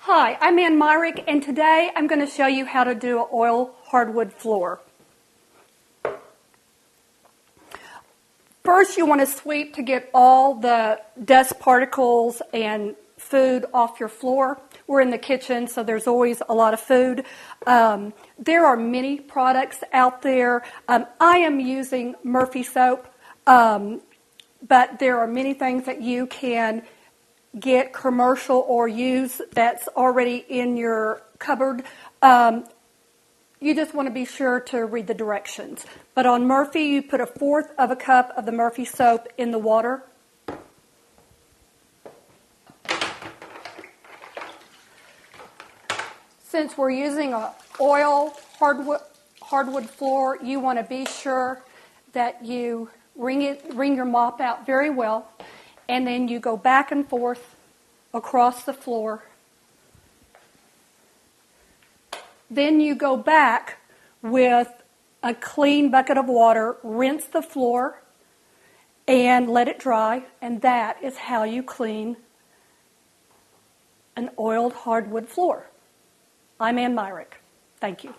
Hi, I'm Ann Myrick, and today I'm going to show you how to do an oil hardwood floor. First, you want to sweep to get all the dust particles and food off your floor. We're in the kitchen, so there's always a lot of food. There are many products out there. I am using Murphy soap, but there are many things that you can get commercial or use that's already in your cupboard. You just want to be sure to read the directions. But on Murphy, you put 1/4 of a cup of the Murphy soap in the water. Since we're using an oil hardwood floor, you want to be sure that you wring your mop out very well, and then you go back and forth across the floor. Then you go back with a clean bucket of water, rinse the floor, and let it dry, and that is how you clean an oiled hardwood floor. I'm Ann Myrick. Thank you.